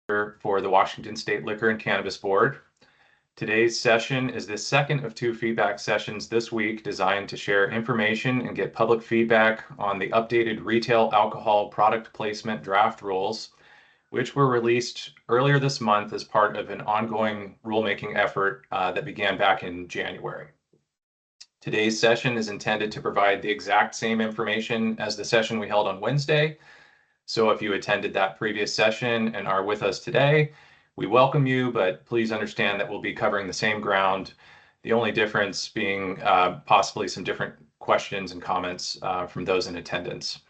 for the Washington State Liquor and Cannabis Board. Today's session is the second of two feedback sessions this week designed to share information and get public feedback on the updated retail alcohol product placement draft rules, which were released earlier this month as part of an ongoing rulemaking effort that began back in January. Today's session is intended to provide the exact same information as the session we held on Wednesday. So if you attended that previous session and are with us today, we welcome you, but please understand that we'll be covering the same ground. The only difference being possibly some different questions and comments from those in attendance.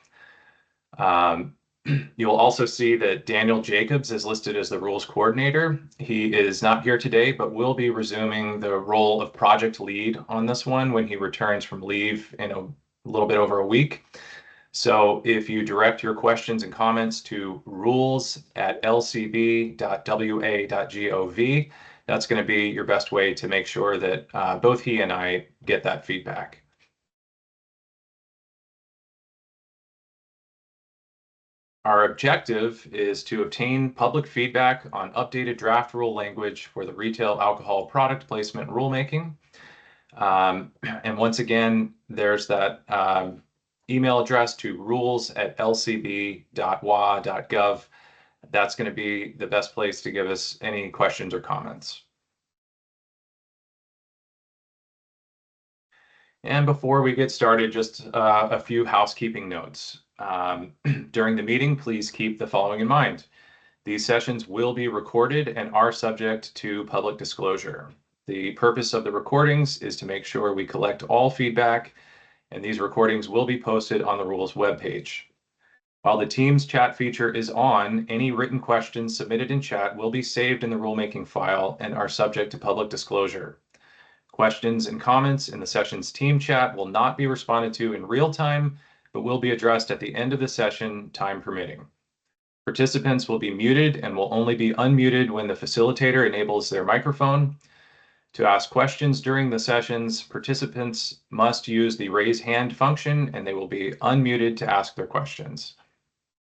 You'll also see that Daniel Jacobs is listed as the rules coordinator. He is not here today, but will be resuming the role of project lead on this one when he returns from leave in a little bit over a week. So if you direct your questions and comments to rules@lcb.wa.gov, that's going to be your best way to make sure that both he and I get that feedback. Our objective is to obtain public feedback on updated draft rule language for the retail alcohol product placement rulemaking. And once again, there's that email address to rules@lcb.wa.gov. That's going to be the best place to give us any questions or comments. And before we get started, just a few housekeeping notes. During the meeting, please keep the following in mind. These sessions will be recorded and are subject to public disclosure. The purpose of the recordings is to make sure we collect all feedback, and these recordings will be posted on the rules webpage. While the Teams chat feature is on, any written questions submitted in chat will be saved in the rulemaking file and are subject to public disclosure. Questions and comments in the session's team chat will not be responded to in real time, but will be addressed at the end of the session, time permitting. Participants will be muted and will only be unmuted when the facilitator enables their microphone. To ask questions during the sessions, participants must use the raise hand function and they will be unmuted to ask their questions.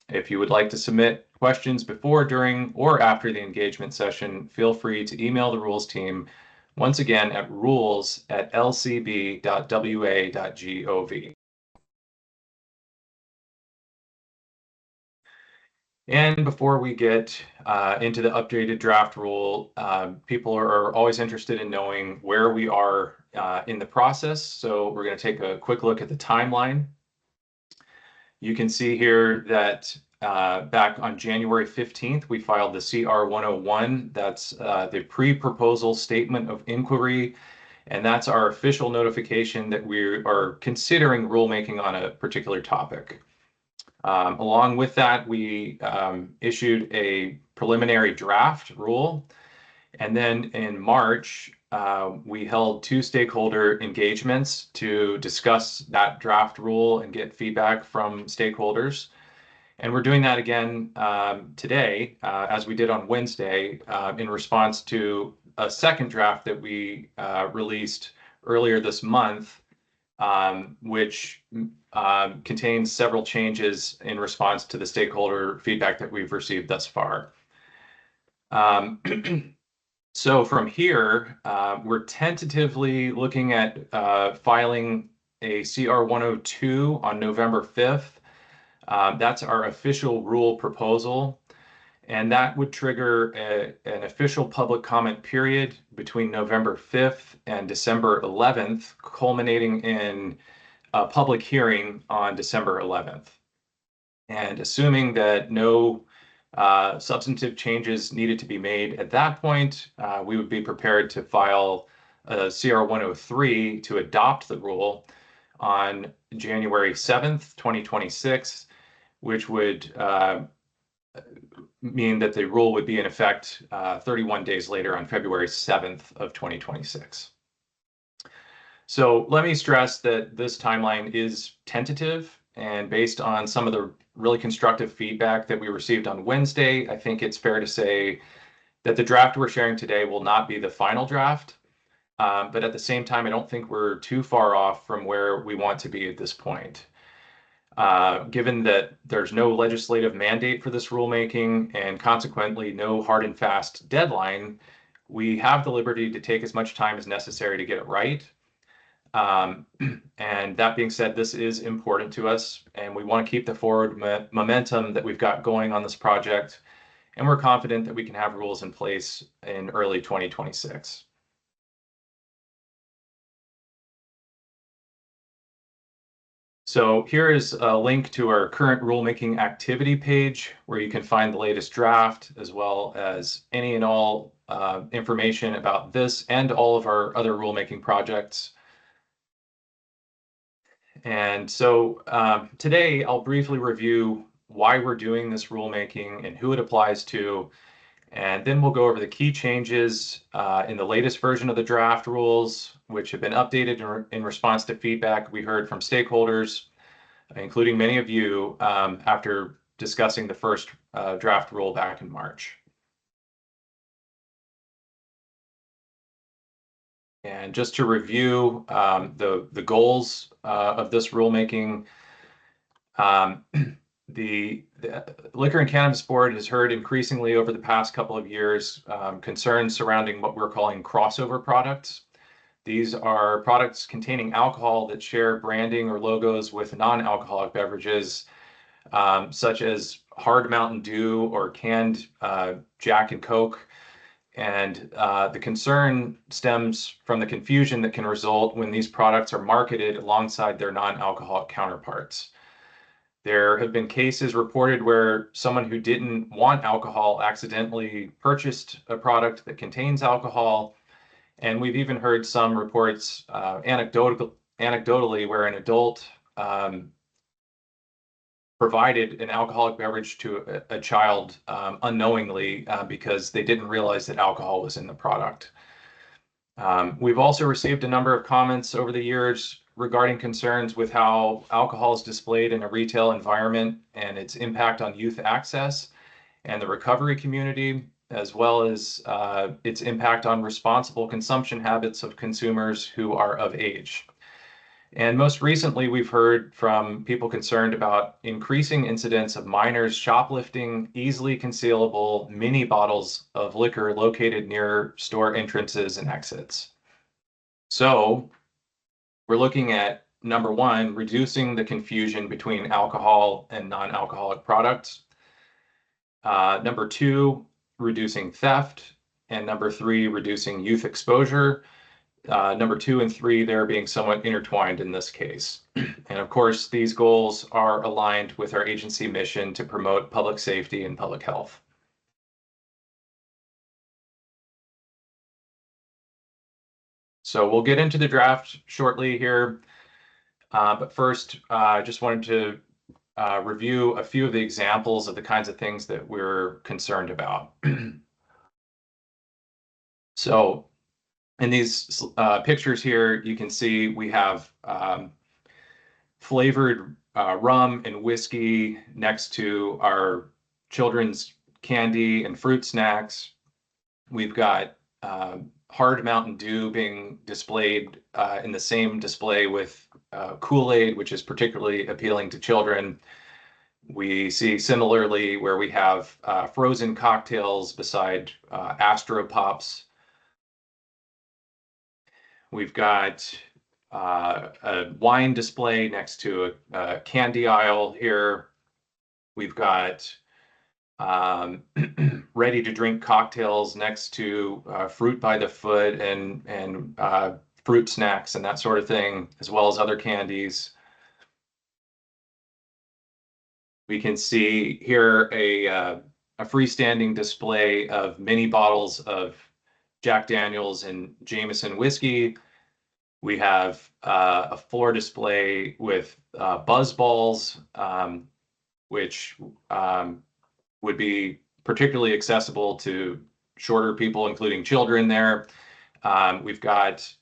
If you would like to submit questions before, during, or after the engagement session, feel free to email the rules team once again at rules@lcb.wa.gov. And before we get into the updated draft rule, people are always interested in knowing where we are in the process. So we're going to take a quick look at the timeline. You can see here that back on January 15th, we filed the CR 101. That's the pre-proposal statement of inquiry. And that's our official notification that we are considering rulemaking on a particular topic. Along with that, we issued a preliminary draft rule. And then in March, we held 2 stakeholder engagements to discuss that draft rule and get feedback from stakeholders. And we're doing that again today, as we did on Wednesday, in response to a second draft that we released earlier this month, which contains several changes in response to the stakeholder feedback that we've received thus far. So from here, we're tentatively looking at filing a CR 102 on November 5th. That's our official rule proposal. And that would trigger an official public comment period between November 5th and December 11th, culminating in a public hearing on December 11th. And assuming that no substantive changes needed to be made at that point, we would be prepared to file a CR 103 to adopt the rule on January 7th, 2026, which would mean that the rule would be in effect 31 days later on February 7th of 2026. So let me stress that this timeline is tentative, and based on some of the really constructive feedback that we received on Wednesday, I think it's fair to say that the draft we're sharing today will not be the final draft. But at the same time, I don't think we're too far off from where we want to be at this point. Given that there's no legislative mandate for this rulemaking and consequently no hard and fast deadline, we have the liberty to take as much time as necessary to get it right. Um, and that being said, this is important to us, and we want to keep the forward momentum that we've got going on this project. And we're confident that we can have rules in place in early 2026. So here is a link to our current rulemaking activity page where you can find the latest draft as well as any and all information about this and all of our other rulemaking projects. And so today I'll briefly review why we're doing this rulemaking and who it applies to. And then we'll go over the key changes in the latest version of the draft rules, which have been updated in response to feedback we heard from stakeholders, including many of you, after discussing the first draft rule back in March. And just to review the goals of this rulemaking, the Liquor and Cannabis Board has heard increasingly over the past couple of years concerns surrounding what we're calling crossover products. These are products containing alcohol that share branding or logos with non-alcoholic beverages, such as hard Mountain Dew or canned Jack and Coke. And the concern stems from the confusion that can result when these products are marketed alongside their non-alcoholic counterparts. There have been cases reported where someone who didn't want alcohol accidentally purchased a product that contains alcohol. And we've even heard some reports anecdotally where an adult provided an alcoholic beverage to a child unknowingly because they didn't realize that alcohol was in the product. We've also received a number of comments over the years regarding concerns with how alcohol is displayed in a retail environment and its impact on youth access and the recovery community, as well as its impact on responsible consumption habits of consumers who are of age. And most recently, we've heard from people concerned about increasing incidents of minors shoplifting easily concealable mini bottles of liquor located near store entrances and exits. So we're looking at, number one, reducing the confusion between alcohol and non-alcoholic products. Number two, reducing theft. And number three, reducing youth exposure. Number two and three, they're being somewhat intertwined in this case. And of course, these goals are aligned with our agency mission to promote public safety and public health. So we'll get into the draft shortly here. But first, I just wanted to review a few of the examples of the kinds of things that we're concerned about. So in these pictures here, you can see we have flavored rum and whiskey next to our children's candy and fruit snacks. We've got hard Mountain Dew being displayed in the same display with Kool-Aid, which is particularly appealing to children. We see similarly where we have frozen cocktails beside Astro Pops. We've got a wine display next to a candy aisle here. We've got ready to drink cocktails next to fruit by the foot and fruit snacks and that sort of thing, as well as other candies. We can see here a freestanding display of mini bottles of Jack Daniels and Jameson whiskey. We have a floor display with buzz balls, which would be particularly accessible to shorter people, including children there. We've got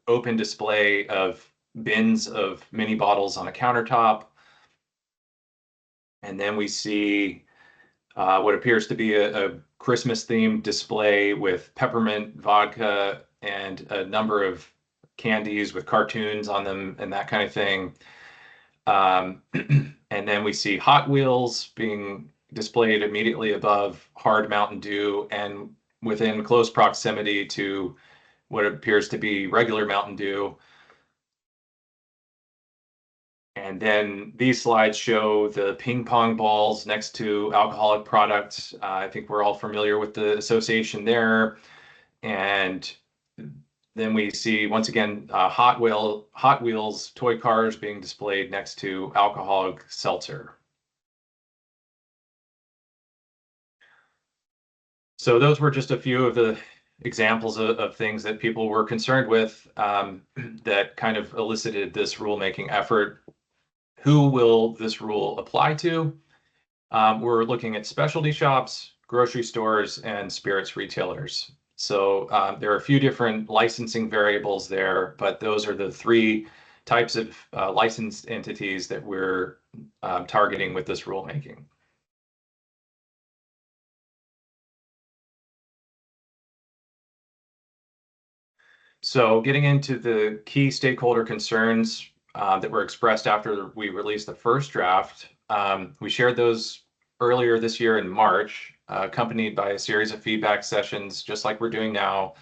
open display of bins of mini bottles on a countertop. And then we see what appears to be a Christmas-themed display with peppermint vodka and a number of candies with cartoons on them and that kind of thing. And then we see Hot Wheels being displayed immediately above Hard Mountain Dew and within close proximity to what appears to be regular Mountain Dew. And then these slides show the ping pong balls next to alcoholic products. I think we're all familiar with the association there. And then we see, once again, Hot Wheels toy cars being displayed next to alcoholic seltzer. So those were just a few of the examples of things that people were concerned with that kind of elicited this rulemaking effort. Who will this rule apply to? We're looking at specialty shops, grocery stores, and spirits retailers. So there are a few different licensing variables there, but those are the three types of licensed entities that we're targeting with this rulemaking. So getting into the key stakeholder concerns that were expressed after we released the first draft, we shared those earlier this year in March, accompanied by a series of feedback sessions, just like we're doing now.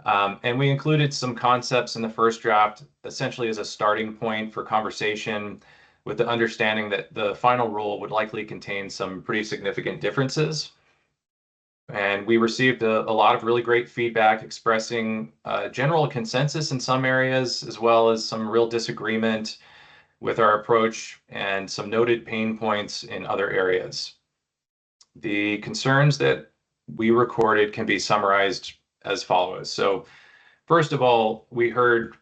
And we included some concepts in the first draft, essentially as a starting point for conversation, with the understanding that the final rule would likely contain some pretty significant differences. And we received a lot of really great feedback expressing general consensus in some areas, as well as some real disagreement with our approach and some noted pain points in other areas. The concerns that we recorded can be summarized as follows. So first of all, we heard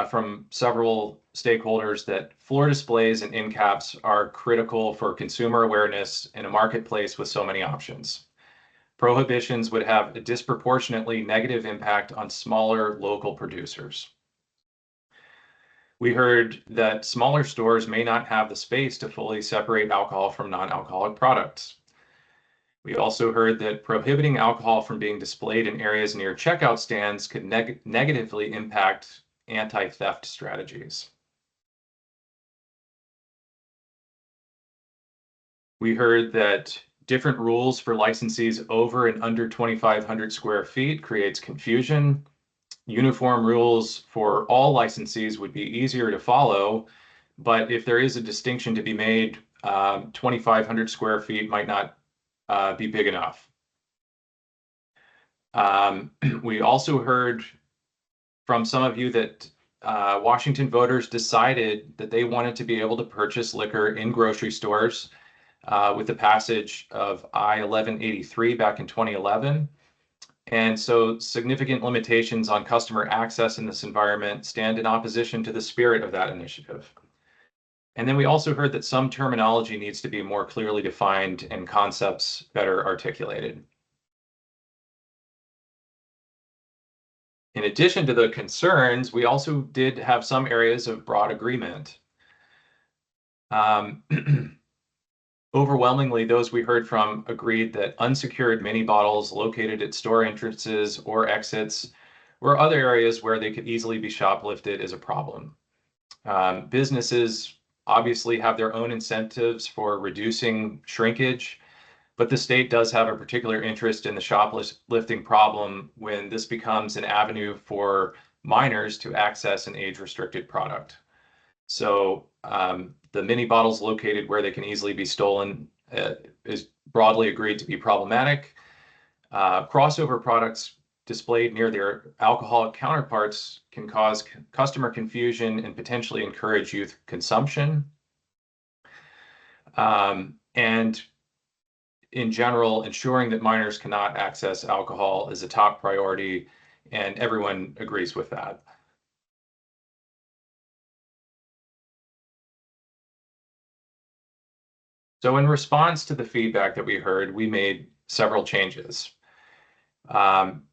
from several stakeholders that floor displays and end caps are critical for consumer awareness in a marketplace with so many options. Prohibitions would have a disproportionately negative impact on smaller local producers. We heard that smaller stores may not have the space to fully separate alcohol from non-alcoholic products. We also heard that prohibiting alcohol from being displayed in areas near checkout stands could negatively impact anti-theft strategies. We heard that different rules for licensees over and under 2,500 square feet creates confusion. Uniform rules for all licensees would be easier to follow, but if there is a distinction to be made, 2,500 square feet might not be big enough. We also heard from some of you that Washington voters decided that they wanted to be able to purchase liquor in grocery stores with the passage of I-1183 back in 2011. And so significant limitations on customer access in this environment stand in opposition to the spirit of that initiative. And then we also heard that some terminology needs to be more clearly defined and concepts better articulated. In addition to the concerns, we also did have some areas of broad agreement. Overwhelmingly, those we heard from agreed that unsecured mini bottles located at store entrances or exits were other areas where they could easily be shoplifted is a problem. Businesses obviously have their own incentives for reducing shrinkage, but the state does have a particular interest in the shoplifting problem when this becomes an avenue for minors to access an age-restricted product. So the mini bottles located where they can easily be stolen is broadly agreed to be problematic. Crossover products displayed near their alcoholic counterparts can cause customer confusion and potentially encourage youth consumption. And in general, ensuring that minors cannot access alcohol is a top priority, and everyone agrees with that. So in response to the feedback that we heard, we made several changes.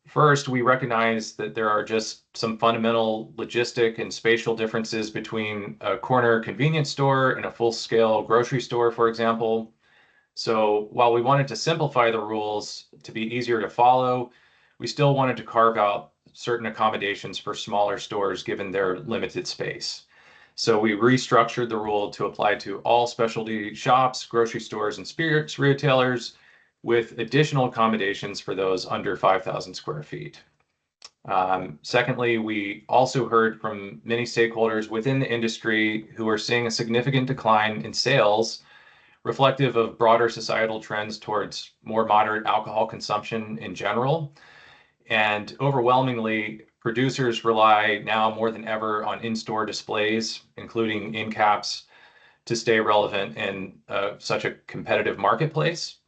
First, we recognize that there are just some fundamental logistic and spatial differences between a corner convenience store and a full-scale grocery store, for example. So while we wanted to simplify the rules to be easier to follow, we still wanted to carve out certain accommodations for smaller stores given their limited space. So we restructured the rule to apply to all specialty shops, grocery stores, and spirits retailers, with additional accommodations for those under 5,000 square feet. Secondly, we also heard from many stakeholders within the industry who are seeing a significant decline in sales, reflective of broader societal trends towards more moderate alcohol consumption in general. And overwhelmingly, producers rely now more than ever on in-store displays, including end caps, to stay relevant in such a competitive marketplace.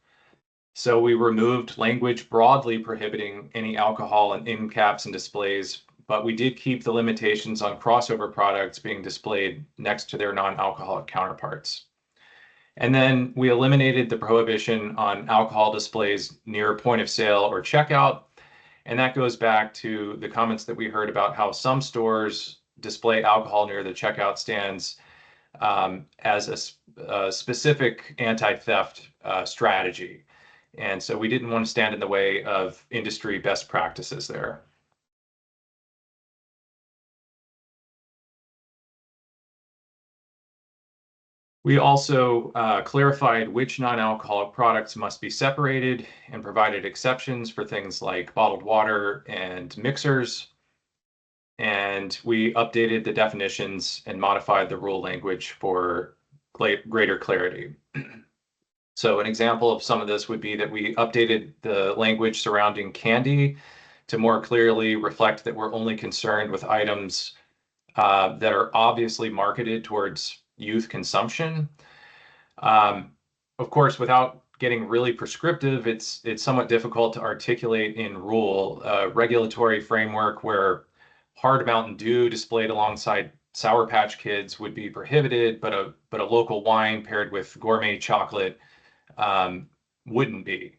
So we removed language broadly prohibiting any alcohol in end caps and displays, but we did keep the limitations on crossover products being displayed next to their non-alcoholic counterparts. And then we eliminated the prohibition on alcohol displays near point of sale or checkout. And that goes back to the comments that we heard about how some stores display alcohol near the checkout stands as a specific anti-theft strategy. And so we didn't want to stand in the way of industry best practices there. We also clarified which non-alcoholic products must be separated and provided exceptions for things like bottled water and mixers. And we updated the definitions and modified the rule language for greater clarity. So an example of some of this would be that we updated the language surrounding candy to more clearly reflect that we're only concerned with items that are obviously marketed towards youth consumption. Of course, without getting really prescriptive, it's somewhat difficult to articulate in rule a regulatory framework where hard Mountain Dew displayed alongside Sour Patch Kids would be prohibited, but a local wine paired with gourmet chocolate wouldn't be.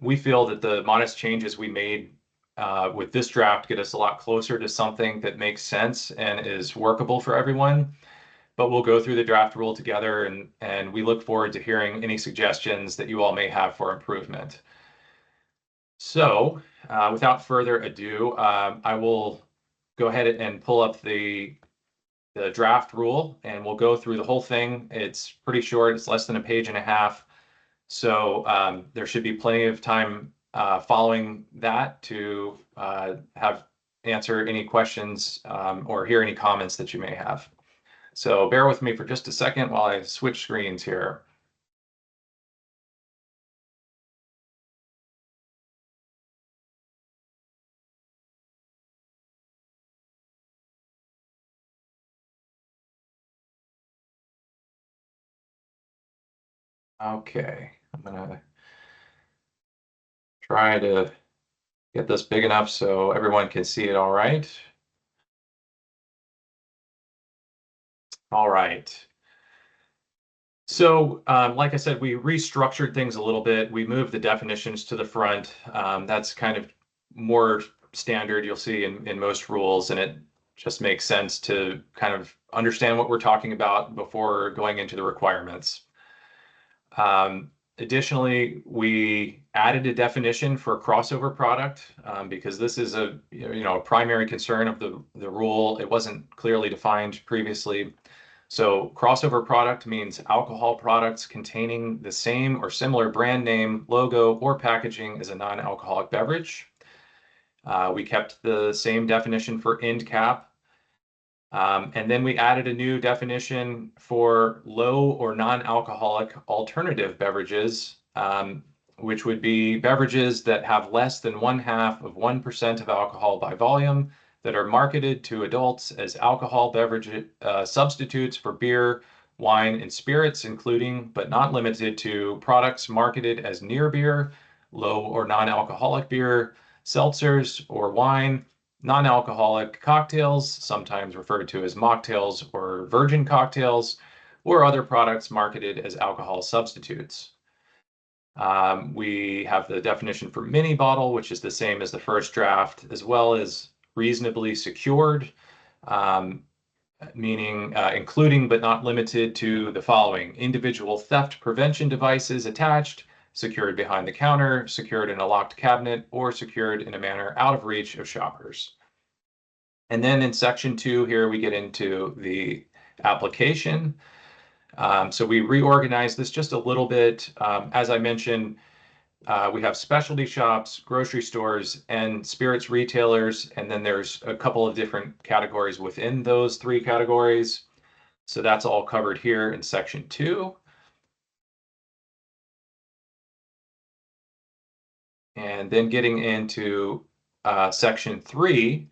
We feel that the modest changes we made with this draft get us a lot closer to something that makes sense and is workable for everyone. But we'll go through the draft rule together, and we look forward to hearing any suggestions that you all may have for improvement. So without further ado, I will go ahead and pull up the draft rule, and we'll go through the whole thing. It's pretty short. It's less than a page and a half. So there should be plenty of time following that to answer any questions or hear any comments that you may have. So bear with me for just a second while I switch screens here. Okay, I'm gonna try to get this big enough so everyone can see it all right. All right. So, like I said, we restructured things a little bit. We moved the definitions to the front. That's kind of more standard you'll see in most rules, and it just makes sense to kind of understand what we're talking about before going into the requirements. Additionally, we added a definition for crossover product because this is a primary concern of the rule. It wasn't clearly defined previously. So crossover product means alcohol products containing the same or similar brand name, logo, or packaging as a non-alcoholic beverage. We kept the same definition for end cap. And then we added a new definition for low or non-alcoholic alternative beverages, which would be beverages that have less than 0.5% of alcohol by volume, that are marketed to adults as alcohol beverage substitutes for beer, wine, and spirits, including but not limited to products marketed as near beer, low or non-alcoholic beer, seltzers or wine, non-alcoholic cocktails, sometimes referred to as mocktails or virgin cocktails, or other products marketed as alcohol substitutes. We have the definition for mini bottle, which is the same as the first draft, as well as reasonably secured, meaning including but not limited to the following: individual theft prevention devices attached, secured behind the counter, secured in a locked cabinet, or secured in a manner out of reach of shoppers. And then in section 2 here, we get into the application. So we reorganized this just a little bit. As I mentioned, we have specialty shops, grocery stores, and spirits retailers. And then there's a couple of different categories within those 3 categories. So that's all covered here in section 2. And then getting into section 3,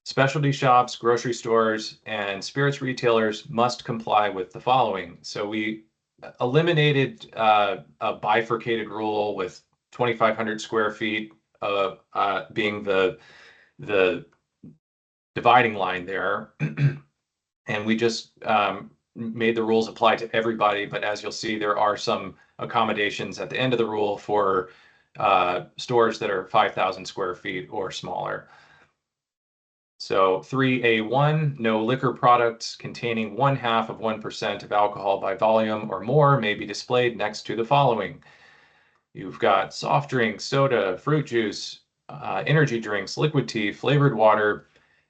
specialty shops, grocery stores, and spirits retailers must comply with the following. So we eliminated a bifurcated rule with 2,500 square feet being the dividing line there. And we just made the rules apply to everybody. But as you'll see, there are some accommodations at the end of the rule for stores that are 5,000 square feet or smaller. So 3A1, no liquor products containing 0.5% of alcohol by volume or more may be displayed next to the following. You've got soft drinks, soda, fruit juice, energy drinks, liquid tea, flavored water,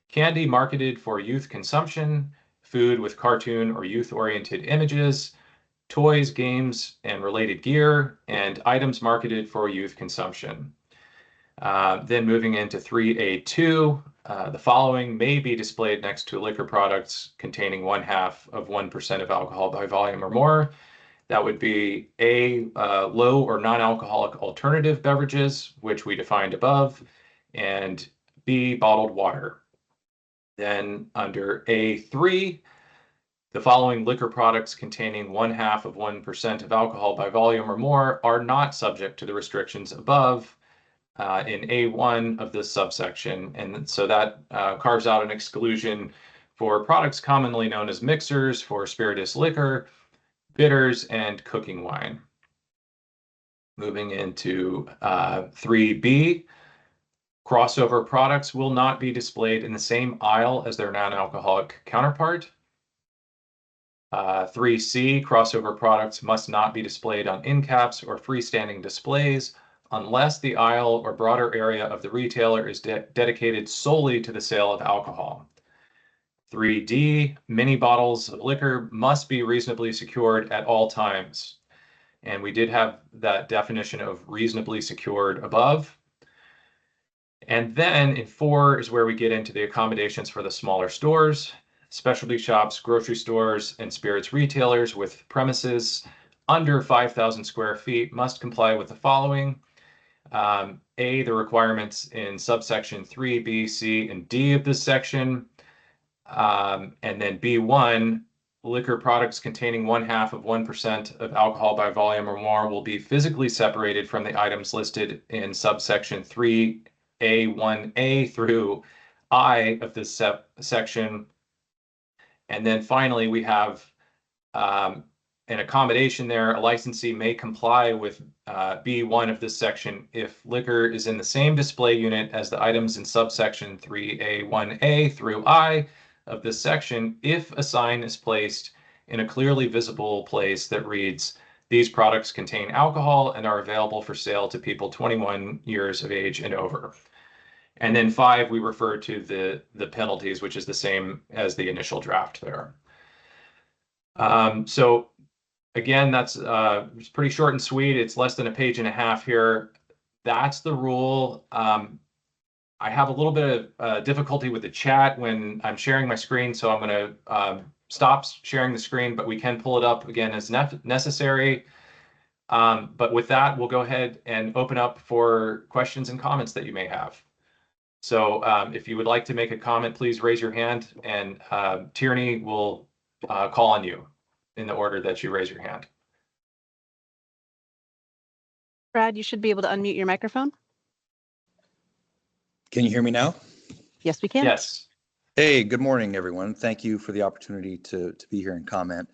candy marketed for youth consumption, food with cartoon or youth-oriented images, toys, games, and related gear, and items marketed for youth consumption. Then moving into 3A2, the following may be displayed next to liquor products containing 0.5% of alcohol by volume or more. That would be A, low or non-alcoholic alternative beverages, which we defined above, and B, bottled water. Then under A3, the following liquor products containing 0.5% of alcohol by volume or more are not subject to the restrictions above in A1 of this subsection. And so that carves out an exclusion for products commonly known as mixers, for spirituous liquor, bitters, and cooking wine. Moving into 3B, crossover products will not be displayed in the same aisle as their non-alcoholic counterpart. 3C, crossover products must not be displayed on end caps or freestanding displays unless the aisle or broader area of the retailer is dedicated solely to the sale of alcohol. 3D, mini bottles of liquor must be reasonably secured at all times. And we did have that definition of reasonably secured above. And then in 4 is where we get into the accommodations for the smaller stores, specialty shops, grocery stores, and spirits retailers with premises under 5,000 square feet must comply with the following. A, the requirements in subsection 3, B, C, and D of this section. And then B1, liquor products containing 0.5% of alcohol by volume or more will be physically separated from the items listed in subsection 3A1A through I of this section. And then finally, we have an accommodation there. A licensee may comply with B1 of this section if liquor is in the same display unit as the items in subsection 3A1A through I of this section, if a sign is placed in a clearly visible place that reads, "These products contain alcohol and are available for sale to people 21 years of age and over." And then 5, we refer to the penalties, which is the same as the initial draft there. So again, that's it's pretty short and sweet. It's less than a page and a half here. That's the rule. I have a little bit of difficulty with the chat when I'm sharing my screen, so I'm going to stop sharing the screen, but we can pull it up again as necessary. But with that, we'll go ahead and open up for questions and comments that you may have. So if you would like to make a comment, please raise your hand, and Tierney will call on you in the order that you raise your hand. Brad, you should be able to unmute your microphone. Can you hear me now? Yes, we can. Yes. Hey, good morning, everyone. Thank you for the opportunity to be here and comment.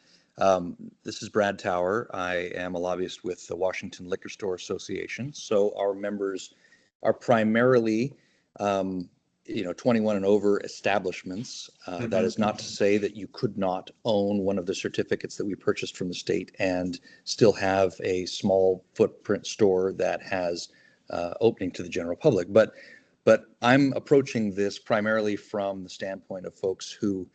This is Brad Tower. I am a lobbyist with the Washington Liquor Store Association. So our members are primarily 21 and over establishments. That is not to say that you could not own one of the certificates that we purchased from the state and still have a small footprint store that has opening to the general public. But But I'm approaching this primarily from the standpoint of folks who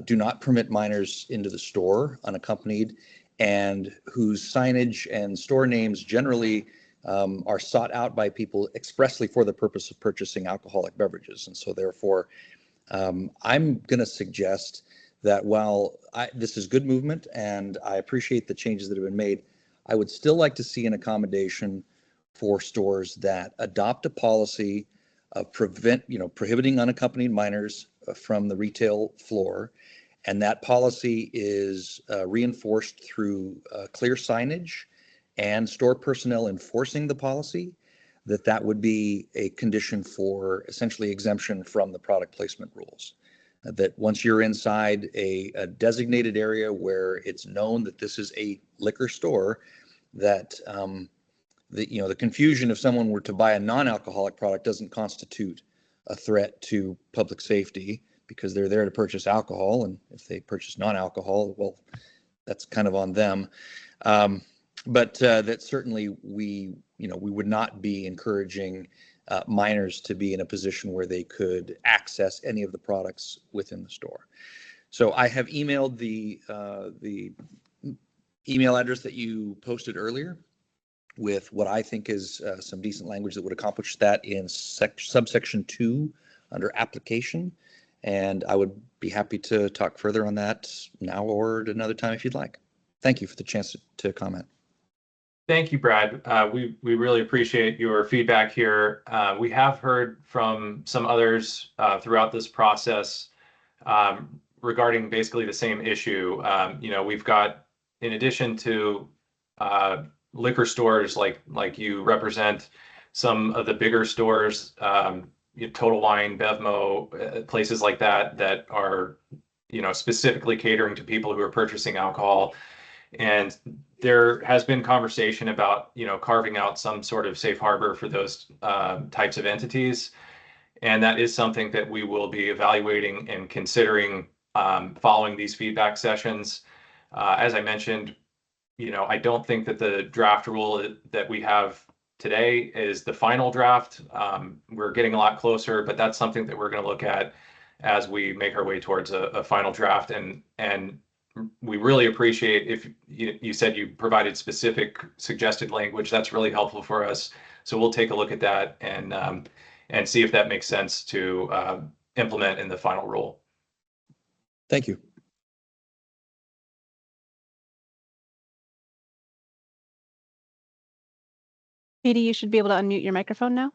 do not permit minors into the store unaccompanied, and whose signage and store names generally are sought out by people expressly for the purpose of purchasing alcoholic beverages. And so therefore, I'm going to suggest that while this is good movement and I appreciate the changes that have been made, I would still like to see an accommodation for stores that adopt a policy of prohibiting unaccompanied minors from the retail floor. And that policy is reinforced through clear signage and store personnel enforcing the policy, that would be a condition for essentially exemption from the product placement rules. That once you're inside a designated area where it's known that this is a liquor store, that the confusion if someone were to buy a non-alcoholic product doesn't constitute a threat to public safety, because they're there to purchase alcohol, and if they purchase non-alcohol, well, that's kind of on them. But that certainly we would not be encouraging minors to be in a position where they could access any of the products within the store. So I have emailed the email address that you posted earlier with what I think is some decent language that would accomplish that in subsection 2 under application. And I would be happy to talk further on that now or at another time if you'd like. Thank you for the chance to comment. Thank you, Brad. We really appreciate your feedback here. We have heard from some others throughout this process regarding basically the same issue. We've got, in addition to liquor stores like you represent, some of the bigger stores, Total Wine, Bevmo, places like that are specifically catering to people who are purchasing alcohol. And there has been conversation about carving out some sort of safe harbor for those types of entities, and that is something that we will be evaluating and considering following these feedback sessions. As I mentioned, I don't think that the draft rule that we have today is the final draft. We're getting a lot closer, but that's something that we're going to look at as we make our way towards a final draft. And we really appreciate if you said you provided specific suggested language. That's really helpful for us. So we'll take a look at that and see if that makes sense to implement in the final rule. Thank you. Katie, you should be able to unmute your microphone now.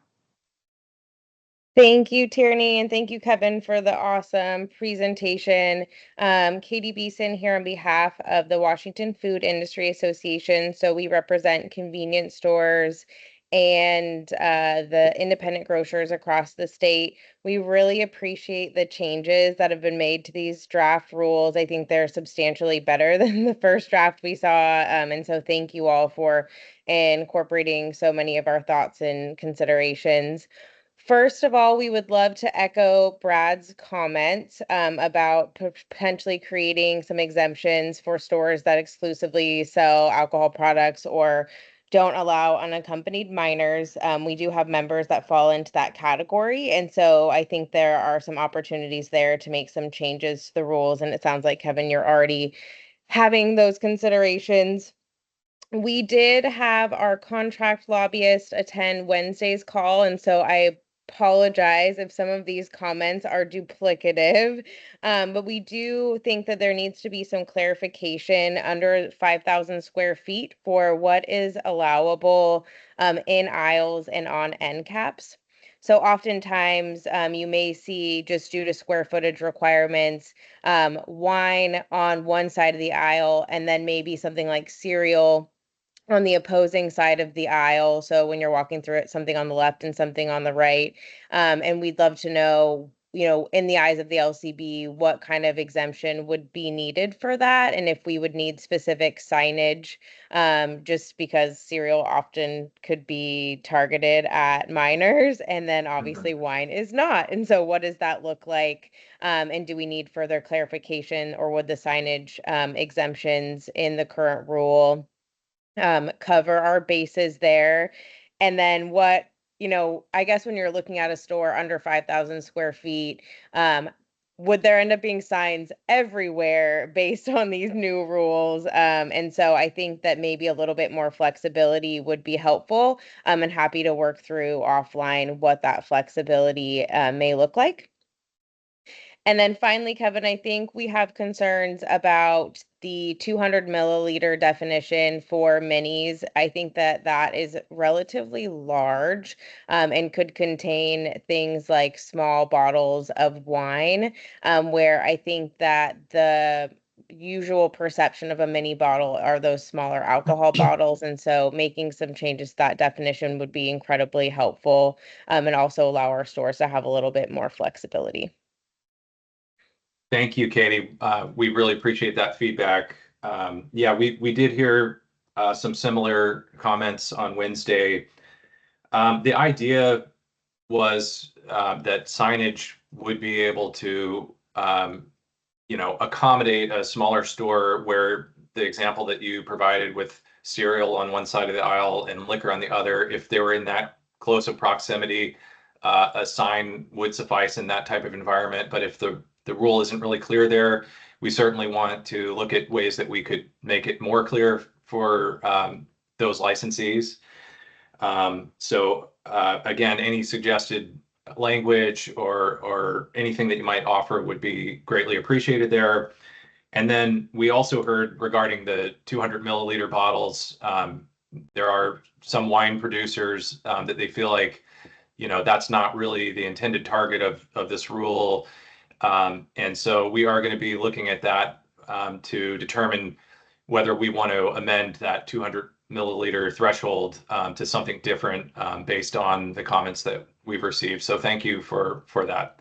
Thank you, Tierney, and thank you, Kevin, for the awesome presentation. Katie Beeson here on behalf of the Washington Food Industry Association. So we represent convenience stores and the independent grocers across the state. We really appreciate the changes that have been made to these draft rules. I think they're substantially better than the first draft we saw. And so thank you all for incorporating so many of our thoughts and considerations. First of all, we would love to echo Brad's comments about potentially creating some exemptions for stores that exclusively sell alcohol products or don't allow unaccompanied minors. We do have members that fall into that category. And so I think there are some opportunities there to make some changes to the rules. And it sounds like, Kevin, you're already having those considerations. We did have our contract lobbyist attend Wednesday's call, and so I apologize if some of these comments are duplicative, but we do think that there needs to be some clarification under 5,000 square feet for what is allowable in aisles and on end caps. So oftentimes you may see, just due to square footage requirements, wine on one side of the aisle and then maybe something like cereal on the opposing side of the aisle. So when you're walking through it, something on the left and something on the right. And we'd love to know, in the eyes of the LCB, what kind of exemption would be needed for that, and if we would need specific signage, just because cereal often could be targeted at minors, and then obviously wine is not. And so what does that look like? And do we need further clarification, or would the signage exemptions in the current rule cover our bases there? And then what I guess when you're looking at a store under 5,000 square feet, would there end up being signs everywhere based on these new rules? And so I think that maybe a little bit more flexibility would be helpful. And happy to work through offline what that flexibility may look like. And then finally, Kevin, I think we have concerns about the 200 milliliter definition for minis. I think that that is relatively large and could contain things like small bottles of wine, where I think that the usual perception of a mini bottle are those smaller alcohol bottles. And so making some changes to that definition would be incredibly helpful and also allow our stores to have a little bit more flexibility. Thank you, Katie. We really appreciate that feedback. Yeah, we did hear some similar comments on Wednesday. The idea was that signage would be able to, accommodate a smaller store where the example that you provided with cereal on one side of the aisle and liquor on the other, if they were in that close of proximity, a sign would suffice in that type of environment. But if the rule isn't really clear there, we certainly want to look at ways that we could make it more clear for those licensees. Again, any suggested language or anything that you might offer would be greatly appreciated there. And then we also heard regarding the 200 milliliter bottles, there are some wine producers that they feel like, that's not really the intended target of this rule. And so we are going to be looking at that to determine whether we want to amend that 200 milliliter threshold to something different based on the comments that we've received. So thank you for that.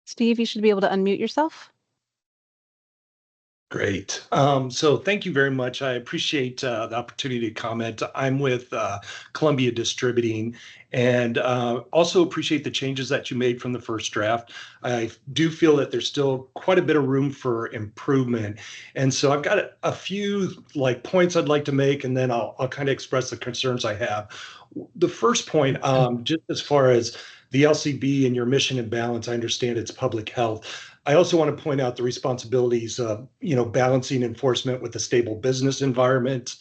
Steve, you should be able to unmute yourself. Great. So thank you very much. I appreciate the opportunity to comment. I'm with Columbia Distributing and also appreciate the changes that you made from the first draft. I do feel that there's still quite a bit of room for improvement. And so I've got a few points I'd like to make, and then I'll kind of express the concerns I have. The first point, just as far as the LCB and your mission and balance, I understand it's public health. I also want to point out the responsibilities of, balancing enforcement with a stable business environment.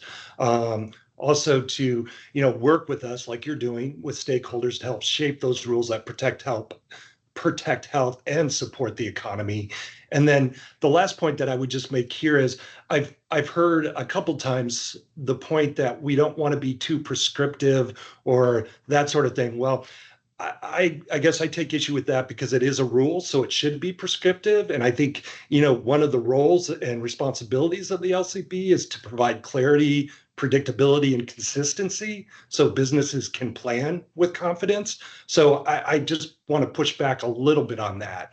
Also to, work with us like you're doing with stakeholders to help shape those rules that protect health and support the economy. And then the last point that I would just make here is I've heard a couple times the point that we don't want to be too prescriptive or that sort of thing. Well, I guess I take issue with that because it is a rule, so it should be prescriptive. And I think, one of the roles and responsibilities of the LCB is to provide clarity, predictability, and consistency so businesses can plan with confidence. So I just want to push back a little bit on that.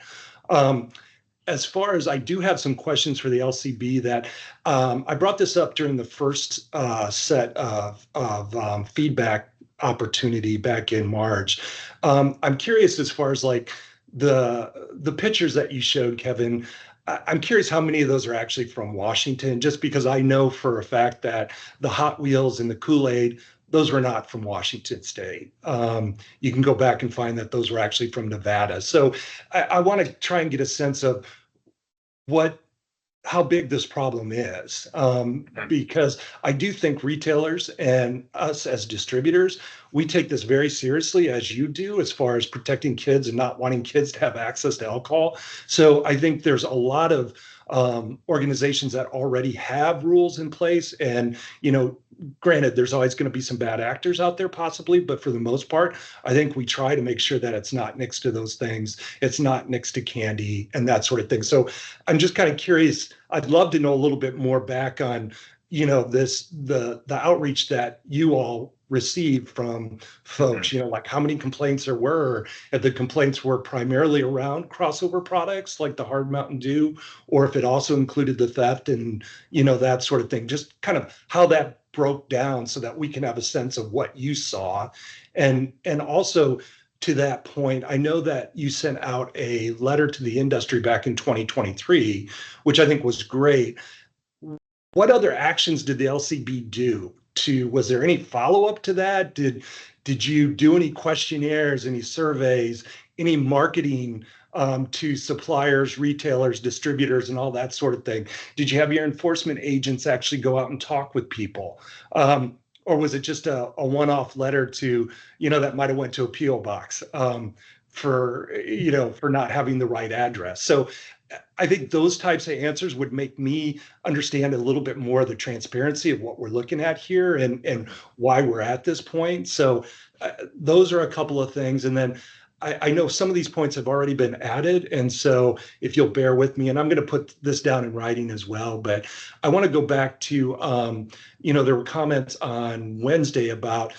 As far as I do have some questions for the LCB that I brought this up during the first set of feedback opportunity back in March. I'm curious as far as the pictures that you showed, Kevin. I'm curious how many of those are actually from Washington, just because I know for a fact that the Hot Wheels and the Kool-Aid, those were not from Washington State. You can go back and find that those were actually from Nevada. So I want to try and get a sense of how big this problem is, because I do think retailers and us as distributors, we take this very seriously, as you do, as far as protecting kids and not wanting kids to have access to alcohol. So I think there's a lot of organizations that already have rules in place. And, granted, there's always going to be some bad actors out there possibly, but for the most part, I think we try to make sure that it's not next to those things. It's not next to candy and that sort of thing. So I'm just kind of curious. I'd love to know a little bit more back on, the outreach that you all received from folks, like how many complaints there were, if the complaints were primarily around crossover products like the Hard Mountain Dew, or if it also included the theft and, that sort of thing, just kind of how that broke down so that we can have a sense of what you saw. And also to that point, I know that you sent out a letter to the industry back in 2023, which I think was great. What other actions did the LCB do was there any follow-up to that? Did you do any questionnaires, any surveys, any marketing to suppliers, retailers, distributors, and all that sort of thing? Did you have your enforcement agents actually go out and talk with people? Or was it just a one-off letter to, that might have went to a PO box for not having the right address? So I think those types of answers would make me understand a little bit more of the transparency of what we're looking at here and why we're at this point. So those are a couple of things. And then I know some of these points have already been added. And so if you'll bear with me, and I'm going to put this down in writing as well, but I want to go back to, there were comments on Wednesday about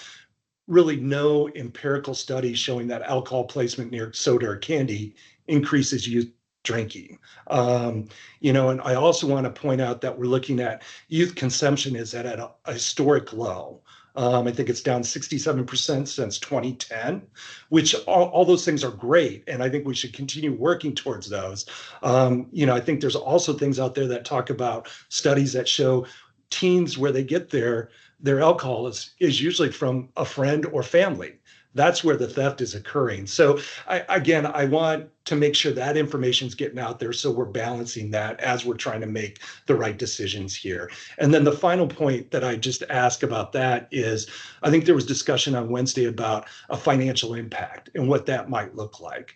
really no empirical studies showing that alcohol placement near soda or candy increases youth drinking. And I also want to point out that we're looking at youth consumption is at a historic low. I think it's down 67% since 2010, which all those things are great. And I think we should continue working towards those. I think there's also things out there that talk about studies that show teens where they get their alcohol is usually from a friend or family. That's where the theft is occurring. So I want to make sure that information is getting out there so we're balancing that as we're trying to make the right decisions here. And then the final point that I just asked about that is, I think there was discussion on Wednesday about a financial impact and what that might look like.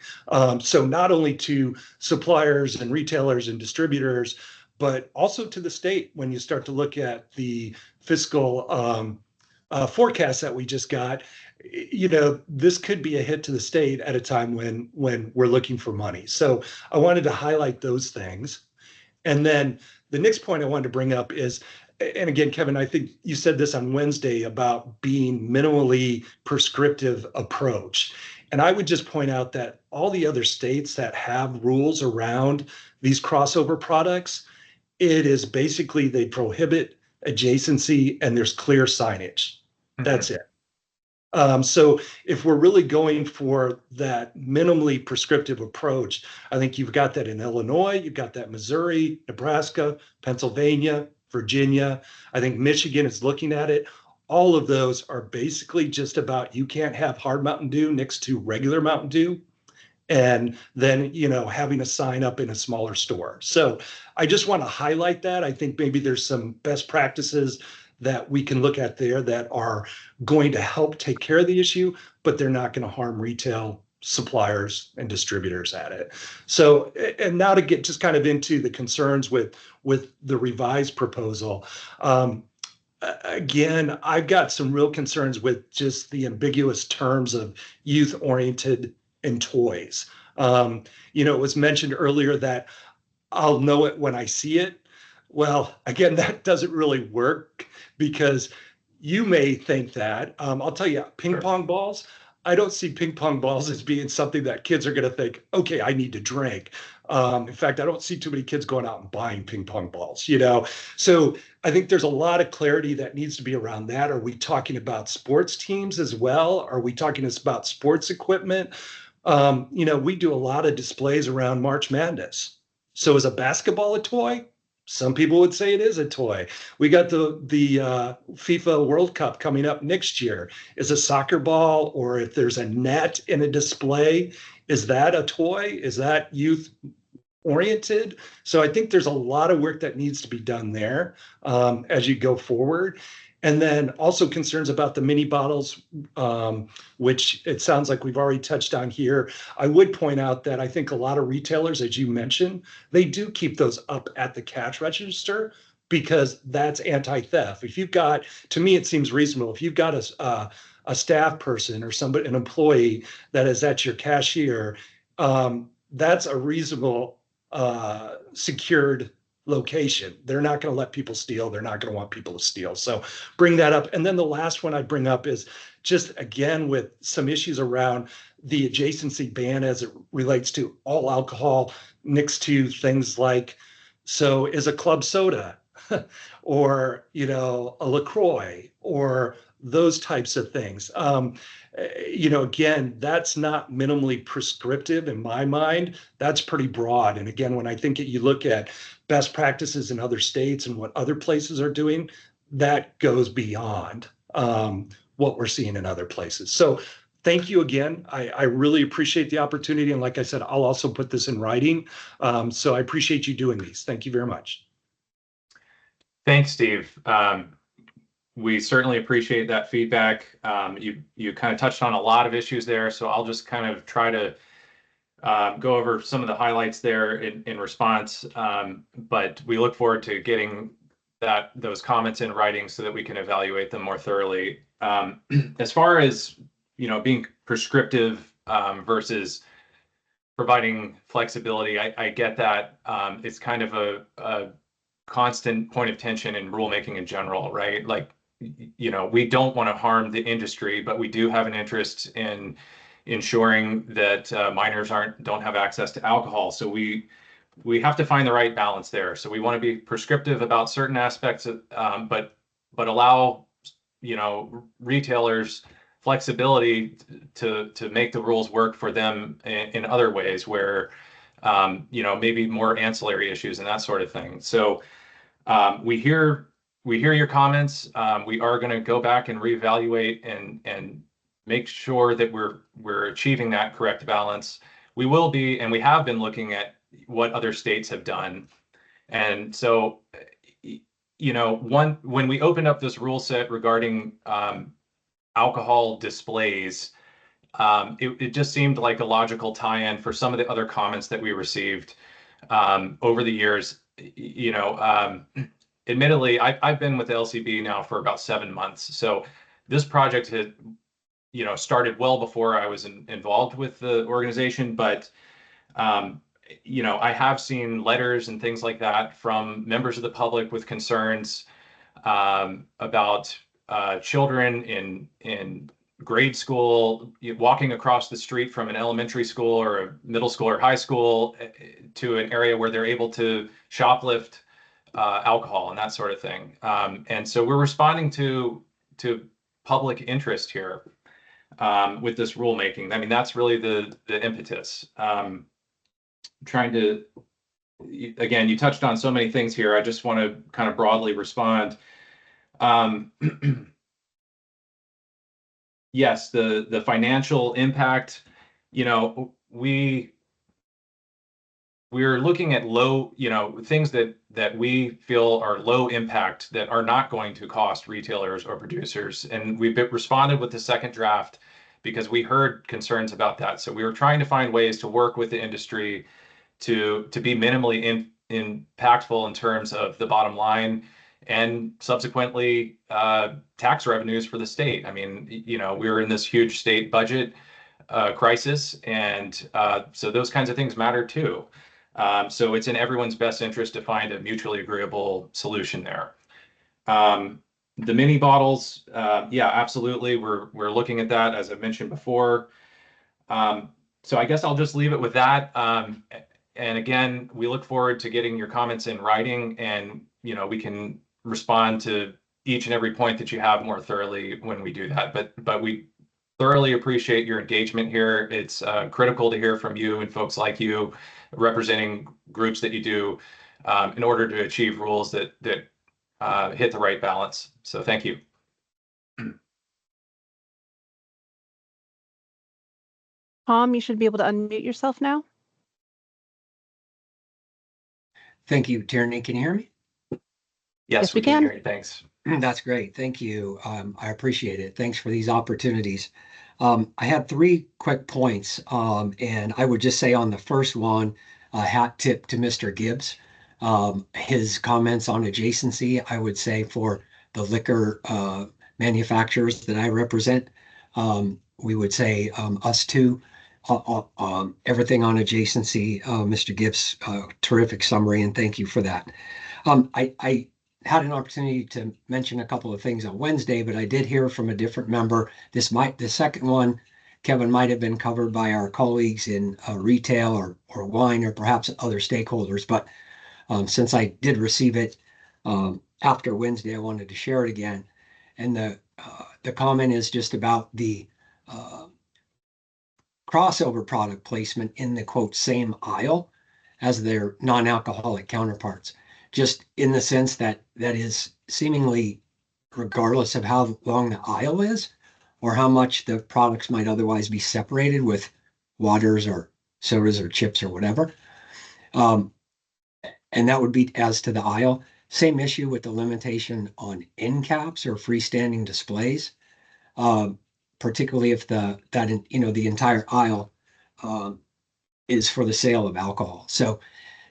So not only to suppliers and retailers and distributors, but also to the state when you start to look at the fiscal forecast that we just got. This could be a hit to the state at a time when we're looking for money. So I wanted to highlight those things. And then the next point I wanted to bring up is, and again, Kevin, I think you said this on Wednesday about being minimally prescriptive approach. And I would just point out that all the other states that have rules around these crossover products, it is basically they prohibit adjacency and there's clear signage. That's it. So if we're really going for that minimally prescriptive approach, I think you've got that in Illinois, you've got that in Missouri, Nebraska, Pennsylvania, Virginia. I think Michigan is looking at it. All of those are basically just about you can't have hard Mountain Dew next to regular Mountain Dew. And then, having a sign up in a smaller store. So I just want to highlight that. I think maybe there's some best practices that we can look at there that are going to help take care of the issue, but they're not going to harm retail suppliers and distributors at it. So, and now to get just kind of into the concerns with the revised proposal. Again, I've got some real concerns with just the ambiguous terms of youth-oriented and toys. It was mentioned earlier that I'll know it when I see it. Well, again, that doesn't really work because you may think that. I'll tell you, ping pong balls, I don't see ping pong balls as being something that kids are going to think, okay, I need to drink. In fact, I don't see too many kids going out and buying ping pong balls, So I think there's a lot of clarity that needs to be around that. Are we talking about sports teams as well? Are we talking about sports equipment? We do a lot of displays around March Madness. So is a basketball a toy? Some people would say it is a toy. We got the FIFA World Cup coming up next year. Is a soccer ball, or if there's a net in a display, is that a toy? Is that youth oriented? So I think there's a lot of work that needs to be done there as you go forward. And then also concerns about the mini bottles, which it sounds like we've already touched on here. I would point out that I think a lot of retailers, as you mentioned, they do keep those up at the cash register because that's anti-theft. If you've got, to me, it seems reasonable. If you've got a staff person or somebody, an employee that is at your cashier, that's a reasonable secured location. They're not going to let people steal. They're not going to want people to steal. So bring that up. And then the last one I bring up is just, again, with some issues around the adjacency ban as it relates to all alcohol next to things like, so is a club soda or, a LaCroix or those types of things. Again, that's not minimally prescriptive in my mind. That's pretty broad. And again, when I think you look at best practices in other states and what other places are doing, that goes beyond what we're seeing in other places. So thank you again. I really appreciate the opportunity. And like I said, I'll also put this in writing. So I appreciate you doing these. Thank you very much. Thanks, Steve. We certainly appreciate that feedback. You kind of touched on a lot of issues there, so I'll just kind of try to go over some of the highlights there in response. But we look forward to getting those comments in writing so that we can evaluate them more thoroughly. As far as being prescriptive versus providing flexibility, I get that. It's kind of a constant point of tension in rulemaking in general, right? Like, we don't want to harm the industry, but we do have an interest in ensuring that minors don't have access to alcohol. So we have to find the right balance there. So we want to be prescriptive about certain aspects of, but allow retailers flexibility to make the rules work for them in other ways where maybe more ancillary issues and that sort of thing. So we hear your comments. We are going to go back and reevaluate and make sure that we're achieving that correct balance. We will be, and we have been looking at what other states have done. And so, when we opened up this rule set regarding alcohol displays, it just seemed like a logical tie-in for some of the other comments that we received over the years. Admittedly, I've been with the LCB now for about 7 months. So this project had, started well before I was involved with the organization. But, I have seen letters and things like that from members of the public with concerns about children in grade school walking across the street from an elementary school or a middle school or high school to an area where they're able to shoplift alcohol and that sort of thing. And so we're responding to public interest here with this rulemaking. I mean, that's really the impetus. Trying to, again, you touched on so many things here. I just want to kind of broadly respond. Yes, the financial impact, we're looking at low, things that we feel are low impact that are not going to cost retailers or producers. And we've responded with the second draft because we heard concerns about that. So we were trying to find ways to work with the industry to be minimally impactful in terms of the bottom line and subsequently tax revenues for the state. I mean, we're in this huge state budget crisis, and so those kinds of things matter too. So it's in everyone's best interest to find a mutually agreeable solution there. The mini bottles, yeah, absolutely. We're looking at that, as I mentioned before. So I guess I'll just leave it with that. And again, we look forward to getting your comments in writing, and we can respond to each and every point that you have more thoroughly when we do that. But we thoroughly appreciate your engagement here. It's critical to hear from you and folks like you representing groups that you do in order to achieve rules that hit the right balance. So thank you. Tom, you should be able to unmute yourself now. Thank you, Tierney. Can you hear me? Yes, we can hear you. Thanks. That's great. Thank you. I appreciate it. Thanks for these opportunities. I had 3 quick points, and I would just say on the first one, hat tip to Mr. Gibbs. His comments on adjacency, I would say for the liquor manufacturers that I represent, we would say us too. Everything on adjacency, Mr. Gibbs, terrific summary, and thank you for that. I had an opportunity to mention a couple of things on Wednesday, but I did hear from a different member. The second one, Kevin, might have been covered by our colleagues in retail or wine or perhaps other stakeholders. But since I did receive it after Wednesday, I wanted to share it again. And the comment is just about the crossover product placement in the quote same aisle as their non-alcoholic counterparts, just in the sense that that is seemingly regardless of how long the aisle is or how much the products might otherwise be separated with waters or sodas or chips or whatever. And that would be as to the aisle. Same issue with the limitation on end caps or freestanding displays, particularly if the entire aisle is for the sale of alcohol. So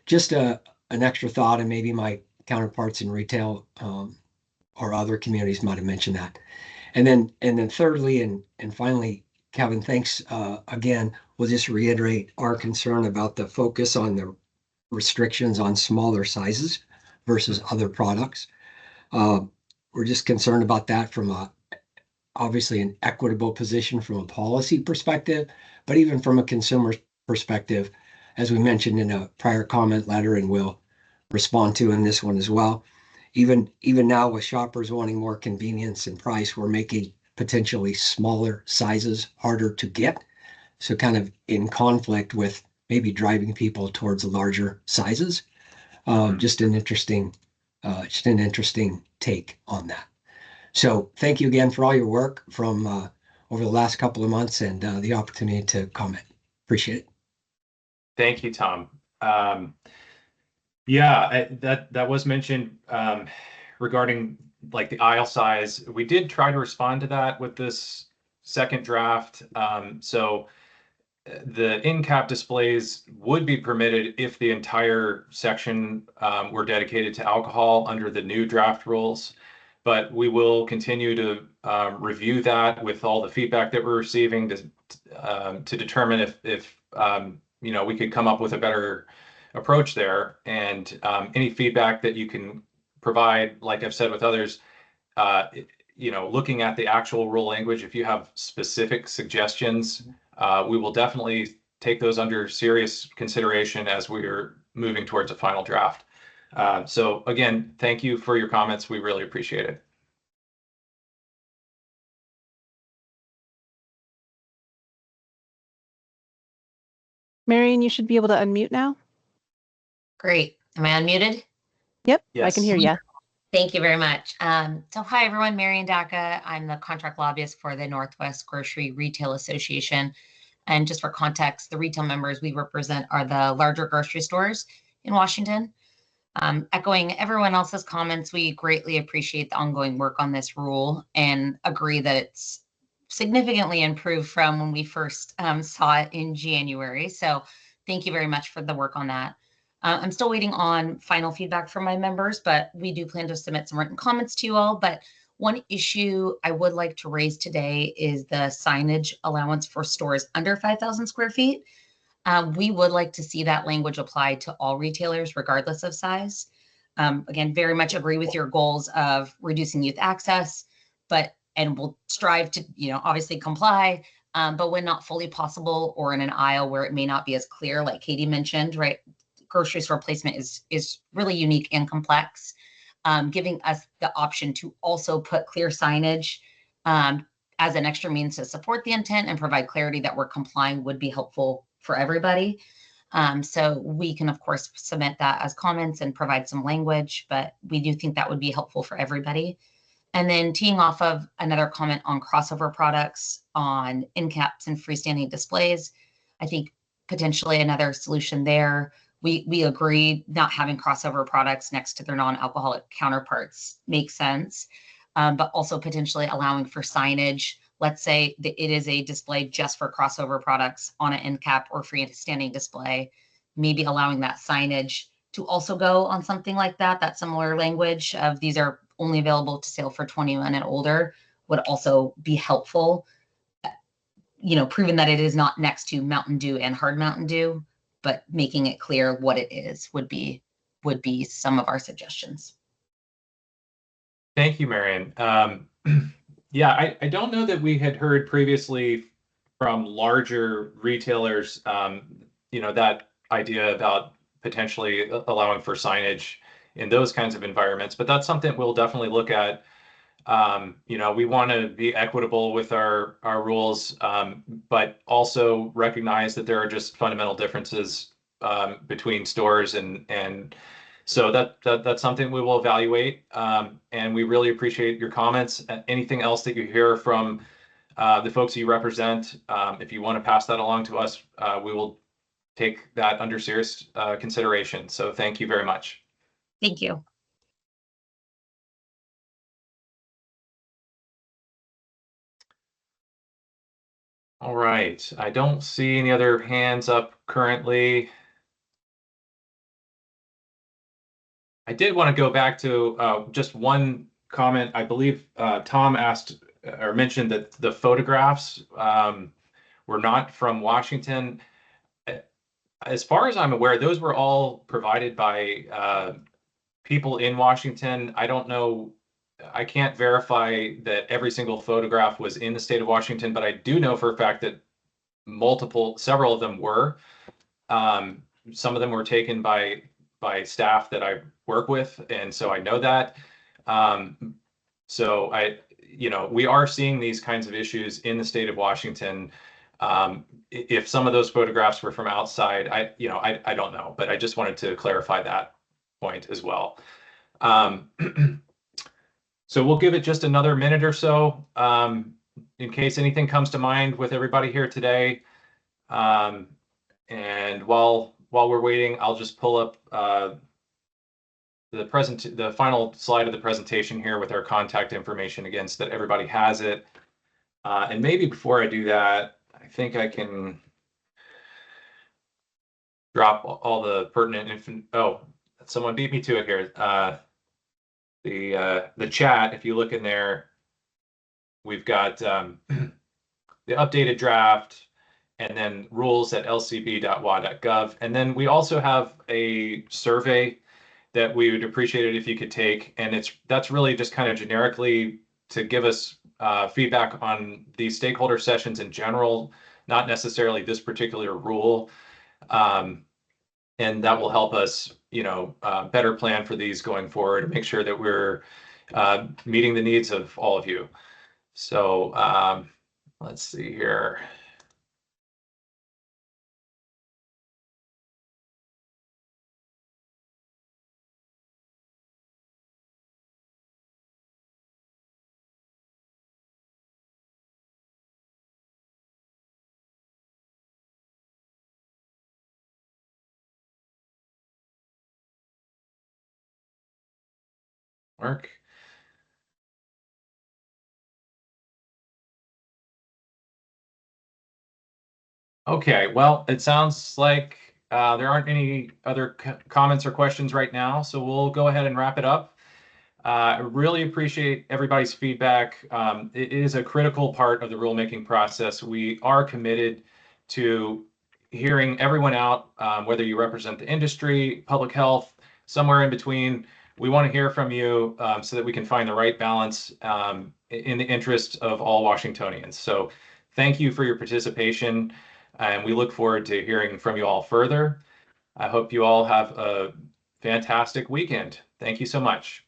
just an extra thought, and maybe my counterparts in retail or other communities might have mentioned that. And then thirdly and finally, Kevin, thanks again. We'll just reiterate our concern about the focus on the restrictions on smaller sizes versus other products. We're just concerned about that from obviously an equitable position from a policy perspective, but even from a consumer perspective, as we mentioned in a prior comment letter, and we'll respond to in this one as well. Even now, with shoppers wanting more convenience and price, we're making potentially smaller sizes harder to get. So kind of in conflict with maybe driving people towards larger sizes. Just an interesting take on that. So thank you again for all your work from over the last couple of months and the opportunity to comment. Appreciate it. Thank you, Tom. Yeah, that was mentioned regarding like the aisle size. We did try to respond to that with this second draft. So the end cap displays would be permitted if the entire section were dedicated to alcohol under the new draft rules. But we will continue to review that with all the feedback that we're receiving to determine if we could come up with a better approach there. And any feedback that you can provide, like I've said with others, looking at the actual rule language, if you have specific suggestions, we will definitely take those under serious consideration as we're moving towards a final draft. So again, thank you for your comments. We really appreciate it. Marion, you should be able to unmute now. Great. Am I unmuted? Yep, I Yes. can hear you. Thank you very much. So hi, everyone. Marion Daca. I'm the contract lobbyist for the Northwest Grocery Retail Association. And just for context, the retail members we represent are the larger grocery stores in Washington. Echoing everyone else's comments, we greatly appreciate the ongoing work on this rule and agree that it's significantly improved from when we first saw it in January. So thank you very much for the work on that. I'm still waiting on final feedback from my members, but we do plan to submit some written comments to you all. But one issue I would like to raise today is the signage allowance for stores under 5,000 square feet. We would like to see that language applied to all retailers, regardless of size. Again, very much agree with your goals of reducing youth access, and we'll strive to, obviously comply. But when not fully possible or in an aisle where it may not be as clear, like Katie mentioned, right? Grocery store placement is really unique and complex. Giving us the option to also put clear signage as an extra means to support the intent and provide clarity that we're complying would be helpful for everybody. So we can, of course, submit that as comments and provide some language, but we do think that would be helpful for everybody. And then teeing off of another comment on crossover products on end caps and freestanding displays, I think potentially another solution there. We agree not having crossover products next to their non-alcoholic counterparts makes sense, but also potentially allowing for signage. Let's say that it is a display just for crossover products on an end cap or freestanding display, maybe allowing that signage to also go on something like that. That similar language of these are only available to sale for 21 and older would also be helpful. Proving that it is not next to Mountain Dew and Hard Mountain Dew, but making it clear what it is would be some of our suggestions. Thank you, Marion. Yeah, I don't know that we had heard previously from larger retailers, that idea about potentially allowing for signage in those kinds of environments, but that's something we'll definitely look at We want to be equitable with our rules, but also recognize that there are just fundamental differences between stores, and so that's something we will evaluate. And we really appreciate your comments. Anything else that you hear from the folks you represent, if you want to pass that along to us, we will take that under serious consideration. So thank you very much. Thank you. All right, I don't see any other hands up currently. I did want to go back to just one comment. I believe Tom asked or mentioned that the photographs were not from Washington. As far as I'm aware, those were all provided by people in Washington. I don't know. I can't verify that every single photograph was in the state of Washington, but I do know for a fact that several of them were. Some of them were taken by staff that I work with, and so I know that. So we are seeing these kinds of issues in the state of Washington. If some of those photographs were from outside, I don't know, but I just wanted to clarify that point as well. So we'll give it just another minute or so in case anything comes to mind with everybody here today. And while we're waiting, I'll just pull up the final slide of the presentation here with our contact information again, so that everybody has it. And maybe before I do that, I think I can drop all the pertinent oh, someone beat me to it here. The chat, if you look in there, we've got the updated draft, and then rules at lcb.wa.gov. And then we also have a survey that we would appreciate it if you could take. And that's really just kind of generically to give us feedback on these stakeholder sessions in general, not necessarily this particular rule. And that will help us, better plan for these going forward and make sure that we're meeting the needs of all of you. So let's see here. Mark. Okay, well, it sounds like there aren't any other comments or questions right now, so we'll go ahead and wrap it up. I really appreciate everybody's feedback. It is a critical part of the rulemaking process. We are committed to hearing everyone out, whether you represent the industry, public health, somewhere in between. We want to hear from you so that we can find the right balance in the interest of all Washingtonians. So thank you for your participation, and we look forward to hearing from you all further. I hope you all have a fantastic weekend. Thank you so much.